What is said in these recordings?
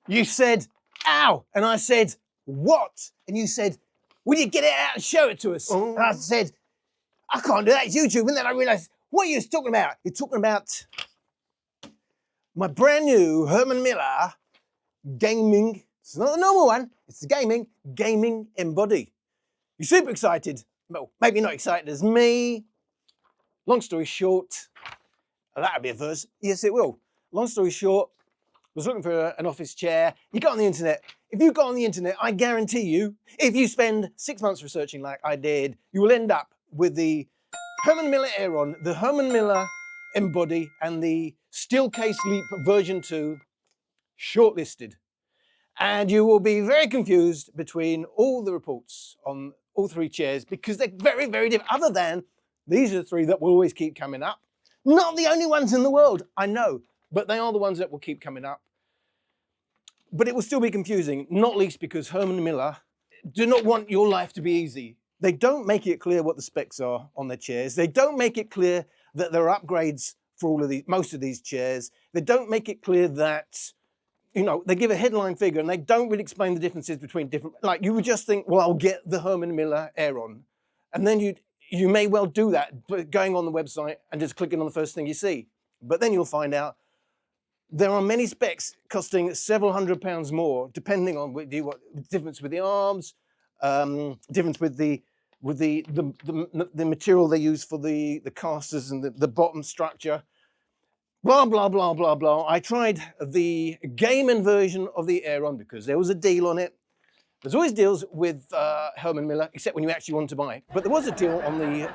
You said, ow, and I said, what? And you said, will you get it out and show it to us? Oh. And I said, I can't do that, it's YouTube. And then I realized, what are you talking about? You're talking about my brand new Herman Miller Gaming, it's not the normal one, it's the Gaming Embody. You're super excited. Well, maybe not excited as me. Long story short, that'll be a first. Yes, it will. Long story short, I was looking for an office chair. You go on the internet. If you go on the internet, I guarantee you, if you spend 6 months researching like I did, you will end up with the Herman Miller Aeron, the Herman Miller Embody, and the Steelcase Leap version 2 shortlisted. And you will be very confused between all the reports on all three chairs because they're very, very different. Other than these are the three that will always keep coming up. Not the only ones in the world, I know, but they are the ones that will keep coming up. But it will still be confusing, not least because Herman Miller do not want your life to be easy. They don't make it clear what the specs are on their chairs. They don't make it clear that there are upgrades for all of these, most of these chairs. They don't make it clear that, you know, they give a headline figure and they don't really explain the differences between different, like you would just think, well, I'll get the Herman Miller Aeron. And then you may well do that, but going on the website and just clicking on the first thing you see. But then you'll find out there are many specs costing several £100 more, depending on what difference with the arms, difference with the material they use for the casters and the bottom structure. Blah, blah, blah, blah, blah. I tried the gaming version of the Aeron because there was a deal on it. There's always deals with Herman Miller, except when you actually want to buy. But there was a deal on the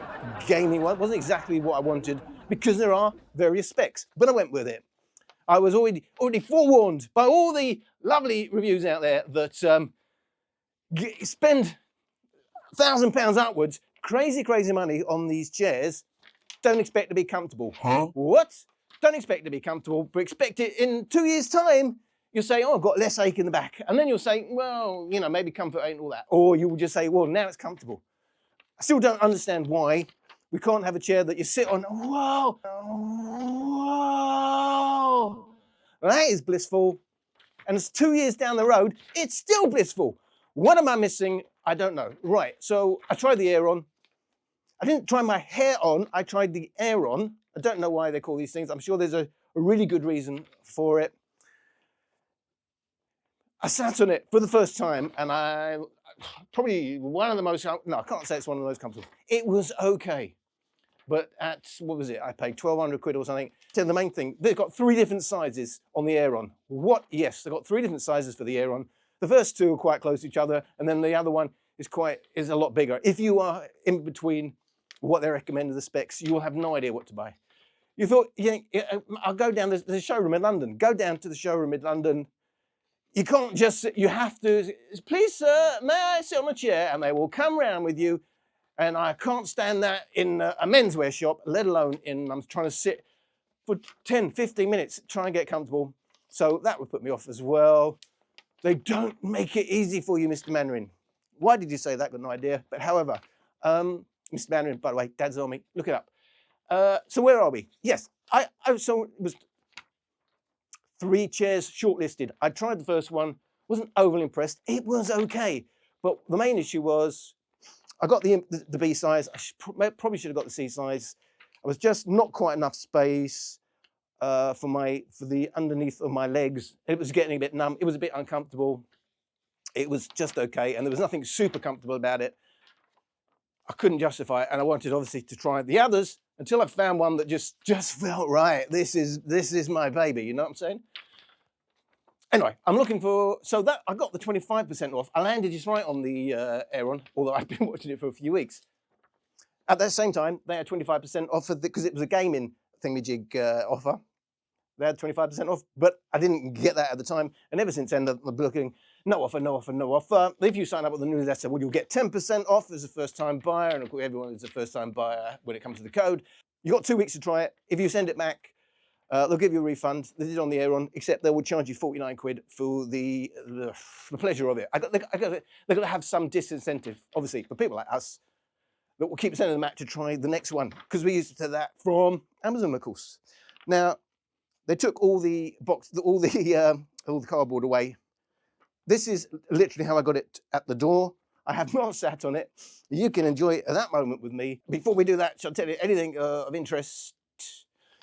gaming one. It wasn't exactly what I wanted because there are various specs, but I went with it. I was already forewarned by all the lovely reviews out there that spend £1,000 upwards, crazy, crazy money on these chairs. Don't expect to be comfortable. Huh? What? Don't expect to be comfortable, but expect it in 2 years' time. You'll say, oh, I've got less ache in the back. And then you'll say, well, you know, maybe comfort ain't all that. Or you will just say, well, now it's comfortable. I still don't understand why we can't have a chair that you sit on. Whoa, whoa. That is blissful. And it's 2 years down the road, it's still blissful. What am I missing? I don't know. Right, so I tried the Aeron. I didn't try my hair on, I tried the Aeron. I don't know why they call these things. I'm sure there's a really good reason for it. I sat on it for the first time and I probably one of the most, no, I can't say it's one of the most comfortable. It was okay. But at, what was it? I paid 1,200 quid or something. So the main thing, they've got 3 different sizes on the Aeron. What? Yes, they've got 3 different sizes for the Aeron. The first 2 are quite close to each other, and then the other one is a lot bigger. If you are in between what they recommend the specs, you will have no idea what to buy. You thought, yeah, I'll go down, there's a showroom in London. Go down to the showroom in London. You can't just sit, you have to, please sir, may I sit on a chair? And they will come round with you. And I can't stand that in a menswear shop, let alone I'm trying to sit for 10, 15 minutes, try and get comfortable. So that would put me off as well. They don't make it easy for you, Mr. Mandarin. Why did you say that? Got no idea. But however, Mr. Mandarin, by the way, Dad's on me, look it up. So where are we? Yes, so it was 3 chairs shortlisted. I tried the first one, wasn't overly impressed. It was okay. But the main issue was, I got the B size. I probably should have got the C size. I was just not quite enough space for the underneath of my legs. It was getting a bit numb. It was a bit uncomfortable. It was just okay, and there was nothing super comfortable about it. I couldn't justify it, and I wanted obviously to try the others until I found one that just felt right. This is my baby. You know what I'm saying? Anyway, I'm looking for, so that I got the 25% off. I landed just right on the Aeron, although I've been watching it for a few weeks. At that same time, they had 25% off because it was a gaming thingamajig offer. They had 25% off, but I didn't get that at the time. And ever since then, I'm looking, no offer, no offer, no offer. If you sign up with the newsletter, well, you'll get 10% off as a first-time buyer, and of course, everyone is a first-time buyer when it comes to the code. You've got 2 weeks to try it. If you send it back, they'll give you a refund. This is on the Aeron, except they will charge you 49 quid for the pleasure of it. They've got to have some disincentive, obviously, for people like us that will keep sending them out to try the next one, because we used to that from Amazon, of course. Now, they took all the all the cardboard away. This is literally how I got it at the door. I have not sat on it. You can enjoy it at that moment with me. Before we do that, shall I tell you anything of interest?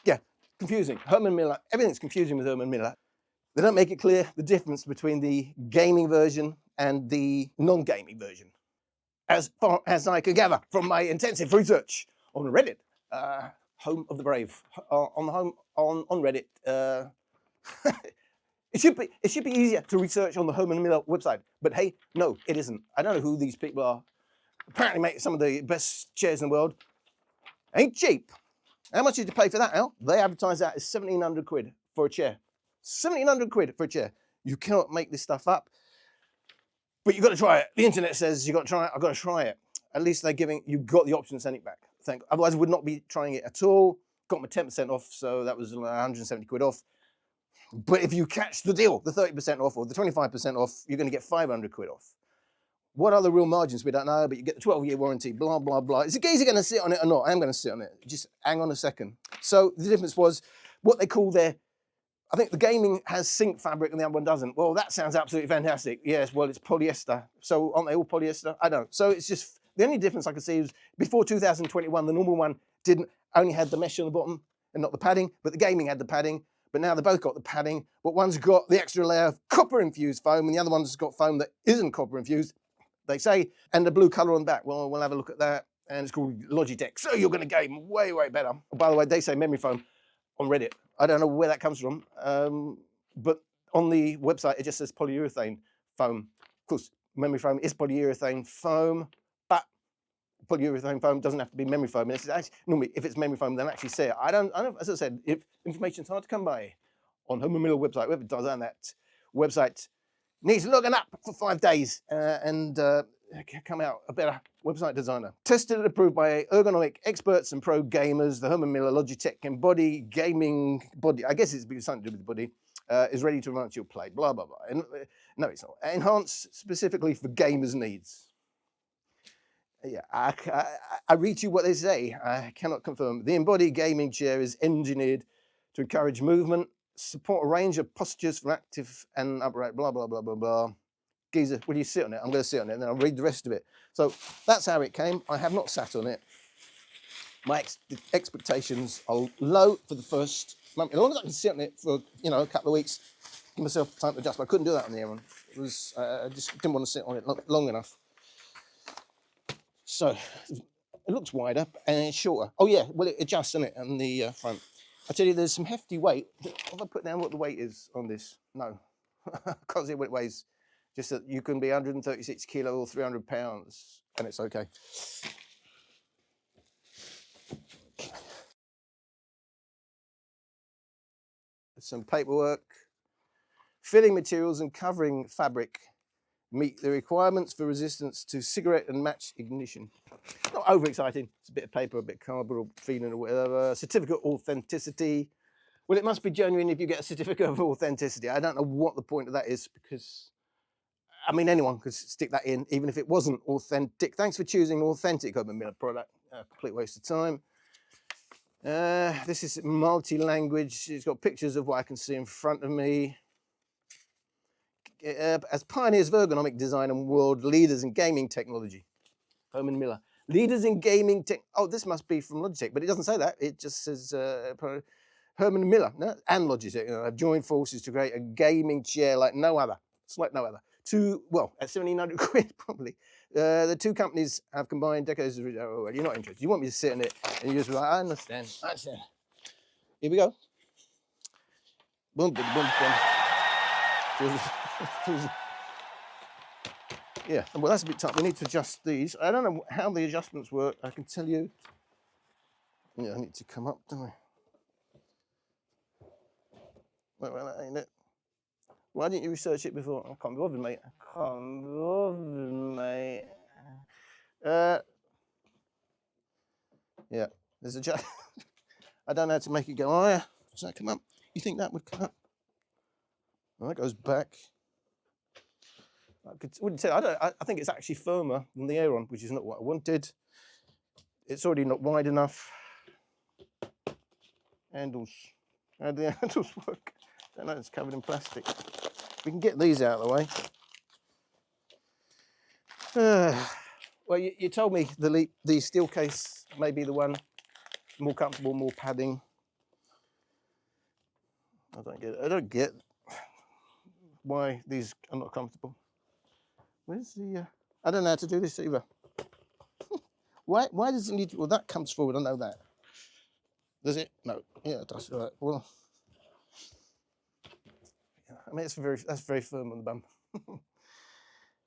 Yeah, confusing. Herman Miller, everything's confusing with Herman Miller. They don't make it clear the difference between the gaming version and the non-gaming version. As far as I could gather from my intensive research on Reddit, home of the brave, on Reddit. It should be easier to research on the Herman Miller website, but hey, no, it isn't. I don't know who these people are. Apparently make some of the best chairs in the world. Ain't cheap. How much did you pay for that, Al? They advertise that as 1,700 quid for a chair. 1,700 quid for a chair. You cannot make this stuff up. But you've got to try it. The internet says you've got to try it. I've got to try it. At least they're giving, you've got the option to send it back. Otherwise, I would not be trying it at all. Got my 10% off, so that was 170 quid off. But if you catch the deal, the 30% off or the 25% off, you're going to get 500 quid off. What are the real margins? We don't know, but you get the 12-year warranty, blah, blah, blah. Is the geezer going to sit on it or not? I'm going to sit on it. Just hang on a second. So the difference was what they call their, I think the gaming has zinc fabric and the other one doesn't. Well, that sounds absolutely fantastic. Yes, well, it's polyester. So aren't they all polyester? I don't. So it's just, the only difference I can see is before 2021, the normal one only had the mesh on the bottom and not the padding, but the gaming had the padding. But now they both got the padding, but one's got the extra layer of copper-infused foam and the other one's got foam that isn't copper-infused, they say, and the blue colour on the back. Well, we'll have a look at that. And it's called Logitech. So you're going to game way, way better. Oh, by the way, they say memory foam on Reddit. I don't know where that comes from, but on the website, it just says polyurethane foam. Of course, memory foam is polyurethane foam, but polyurethane foam doesn't have to be memory foam. And actually, normally, if it's memory foam, then actually say it. I don't, as I said, if information's hard to come by on Herman Miller website, whoever does on that website needs looking up for 5 days and come out a better website designer. Tested and approved by ergonomic experts and pro gamers. The Herman Miller Logitech Embody gaming body, I guess it's something to do with the body, is ready to launch your play, blah, blah, blah. And, no, it's not. Enhanced specifically for gamers' needs. Yeah, I read you what they say. I cannot confirm. The Embody gaming chair is engineered to encourage movement, support a range of postures for active and upright, blah, blah, blah, blah, blah. Geezer, will you sit on it? I'm going to sit on it and then I'll read the rest of it. So that's how it came. I have not sat on it. My expectations are low for the first month. As long as I can sit on it for, a couple of weeks, give myself time to adjust. But I couldn't do that on the Aeron. It was, I just didn't want to sit on it long enough. So it looks wider and it's shorter. Oh yeah, well it adjusts, doesn't it, on the front. I tell you, there's some hefty weight. Have I put down what the weight is on this? No, I can't see what it weighs. Just that you can be 136 kilo or 300 pounds and it's okay. Some paperwork. Filling materials and covering fabric meet the requirements for resistance to cigarette and match ignition. Not overexciting. It's a bit of paper, a bit of cardboard, or feeling, or whatever. Certificate authenticity. Well, it must be genuine if you get a certificate of authenticity. I don't know what the point of that is because, I mean, anyone could stick that in, even if it wasn't authentic. Thanks for choosing authentic Herman Miller product. Complete waste of time. This is multi-language. It's got pictures of what I can see in front of me. As pioneers of ergonomic design and world leaders in gaming technology. Herman Miller. Leaders in gaming tech. Oh, this must be from Logitech, but it doesn't say that. It just says Herman Miller and Logitech have joined forces to create a gaming chair like no other. It's like no other. Well, at 1,700 quid probably. The two companies have combined decades of. Oh, well, you're not interested. You want me to sit in it, and you just like, I understand. Here we go. Boom, boom, boom, boom. Yeah, well, that's a bit tough. We need to adjust these. I don't know how the adjustments work. I can tell you. Yeah, I need to come up, don't I? Well, that ain't it. Why didn't you research it before? I can't be bothered, mate. I can't be bothered, mate. Yeah, there's a jack. I don't know how to make it go higher. Does that come up? You think that would come up? Well, that goes back. Wouldn't say. I think it's actually firmer than the Aeron, which is not what I wanted. It's already not wide enough. Handles. How do the handles work? I don't know. It's covered in plastic. we can get these out of the way. Well, you told me the steel case may be the one, more comfortable, more padding. I don't get why these are not comfortable. Where's the? I don't know how to do this either. Why does it need? Well, that comes forward. I know that. Does it? No. Yeah, it does. All right. Well, yeah, I mean, that's very firm on the bum.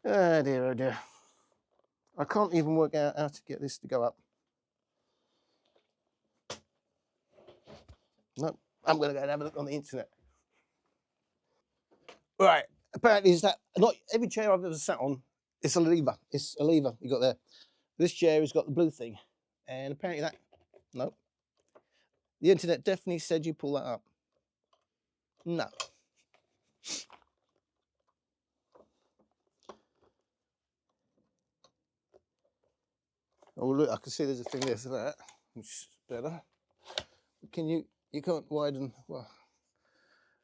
Oh dear, oh dear. I can't even work out how to get this to go up. No, I'm going to go and have a look on the internet. Right. Apparently, is that not every chair I've ever sat on? It's a lever. It's a lever you got there. This chair has got the blue thing, and apparently that. No. The internet definitely said you pull that up. No. Oh look, I can see there's a thing there for that, which is better. Can you can't widen, well,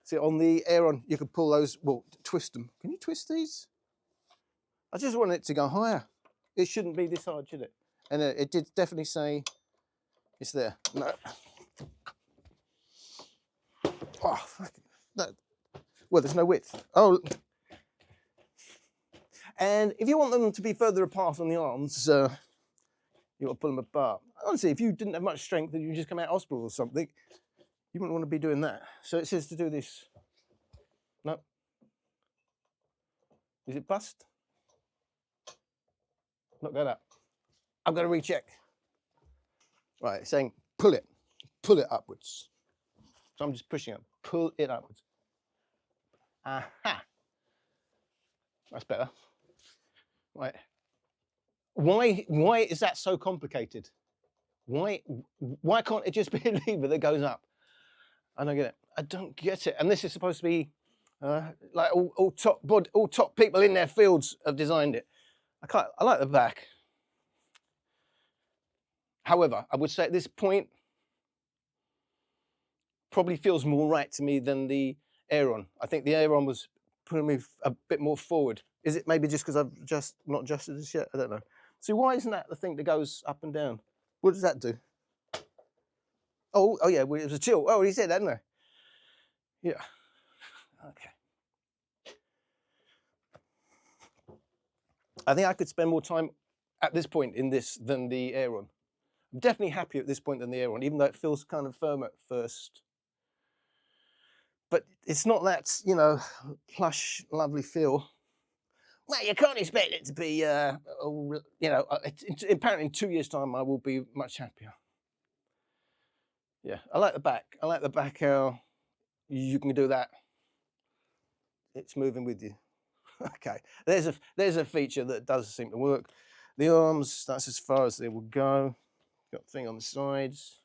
see on the Aeron, you can pull those, well, twist them. Can you twist these? I just want it to go higher. It shouldn't be this hard, should it? And it did definitely say it's there. No. Oh, fuck. No. Well, there's no width. Oh. And if you want them to be further apart on the arms, you got to pull them apart. Honestly, if you didn't have much strength and you just come out of hospital or something, you wouldn't want to be doing that. So it says to do this. No. Is it bust? Not going up. I'm going to recheck. Right, it's saying pull it upwards. So I'm just pushing it, pull it upwards. Aha. That's better. Right. Why is that so complicated? Why can't it just be a lever that goes up? I don't get it. I don't get it. And this is supposed to be like all top people in their fields have designed it. I like the back. However, I would say at this point, probably feels more right to me than the Aeron. I think the Aeron was putting me a bit more forward. Is it maybe just because I've just not adjusted this yet? I don't know. So why isn't that the thing that goes up and down? What does that do? Oh yeah, well, it was a chill. Oh, he said that, didn't he? Yeah. Okay. I think I could spend more time at this point in this than the Aeron. I'm definitely happier at this point than the Aeron, even though it feels kind of firm at first. But it's not that, you know, plush, lovely feel. Well, you can't expect it to be, you know, apparently in 2 years' time I will be much happier. Yeah, I like the back. I like the back how you can do that. It's moving with you. Okay, there's a feature that does seem to work. The arms, that's as far as they will go. Got a thing on the sides.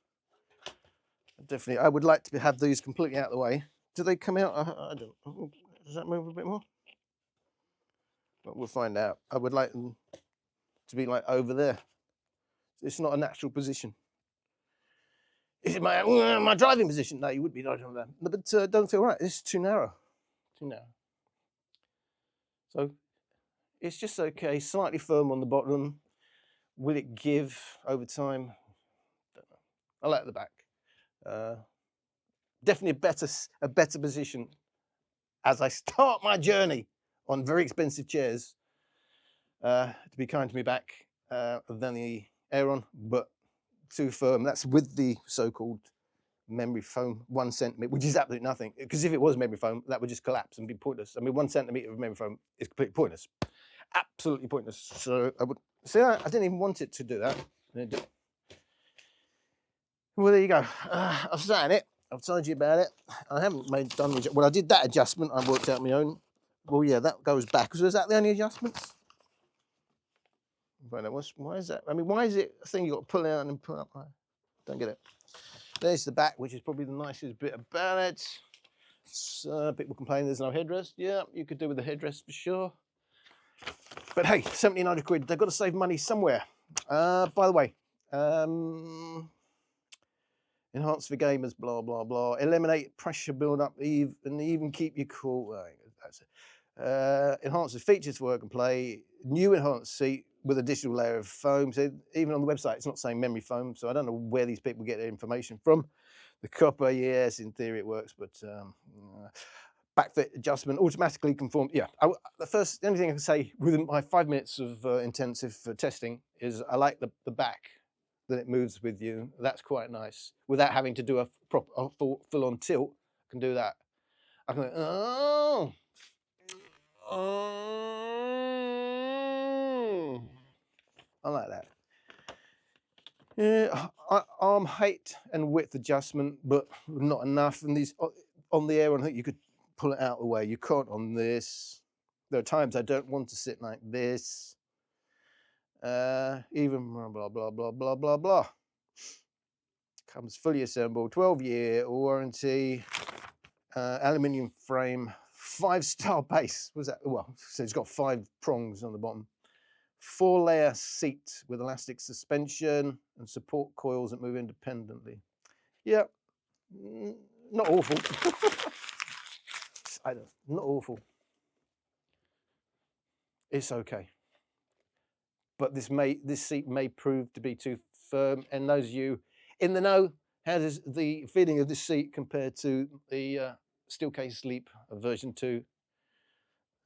Definitely, I would like to have these completely out of the way. Do they come out? I don't know. Does that move a bit more? But we'll find out. I would like them to be like over there. It's not a natural position. Is it my driving position? No, you would be driving over there. But it doesn't feel right. It's too narrow. Too narrow. So it's just okay. Slightly firm on the bottom. Will it give over time? Don't know. I like the back. Definitely a better position as I start my journey on very expensive chairs. To be kind to me back than the Aeron, but too firm. That's with the so-called memory foam, 1 centimeter, which is absolutely nothing. Because if it was memory foam, that would just collapse and be pointless. I mean, 1 centimeter of memory foam is completely pointless, absolutely pointless. So I would see. I didn't even want it to do that. Well, there you go. I've sat in it. I've told you about it. I haven't done. Well, I did that adjustment. I worked out my own. Well, yeah, that goes back. So is that the only adjustments? Why is that? I mean, why is it a thing you got to pull out and pull up? I don't get it. There's the back, which is probably the nicest bit about it. People complain there's no headrest. Yeah, you could do with the headrest for sure. But hey, 1,700 quid. They've got to save money somewhere. By the way, enhance for gamers, blah, blah, blah. Eliminate pressure build up and even keep you cool. That's it. Enhances features for work and play. New enhanced seat with a digital layer of foam. So even on the website, it's not saying memory foam. So I don't know where these people get their information from. The copper, yes, in theory it works, but back fit adjustment, automatically conform. Yeah, the only thing I can say within my 5 minutes of intensive testing is I like the back, that it moves with you. That's quite nice. Without having to do a full-on tilt, I can do that. I can go, I like that. Yeah, arm height and width adjustment, but not enough. And these on the Aeron, I think you could pull it out of the way. You can't on this. There are times I don't want to sit like this. Even blah blah blah blah blah blah. Comes fully assembled, 12-year warranty, aluminium frame, 5-star base. Was that? Well, so it's got 5 prongs on the bottom. 4-layer seat with elastic suspension and support coils that move independently. Yeah, not awful. I don't, not awful. It's okay. But this seat may prove to be too firm. And those of you in the know, how does the feeling of this seat compare to the Steelcase Sleep version 2?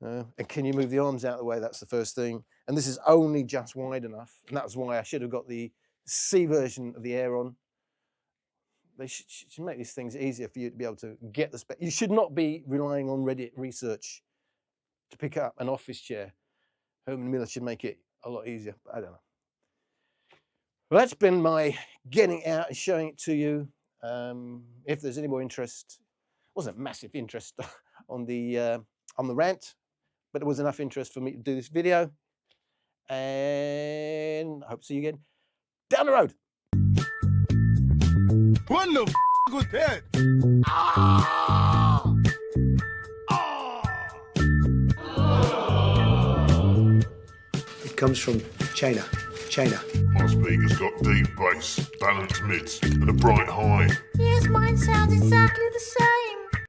And can you move the arms out of the way? That's the first thing. And this is only just wide enough. And that's why I should have got the C version of the Aeron. They should make these things easier for you to be able to get the spec. You should not be relying on Reddit research to pick up an office chair. Herman Miller should make it a lot easier. But I don't know. Well, that's been my getting out and showing it to you. If there's any more interest, wasn't massive interest on the rant, but there was enough interest for me to do this video, and I hope to see you again down the road. What the f was that? It comes from China. My speaker's got deep bass, balanced mids, and a bright high. Yes, mine sounds exactly the same.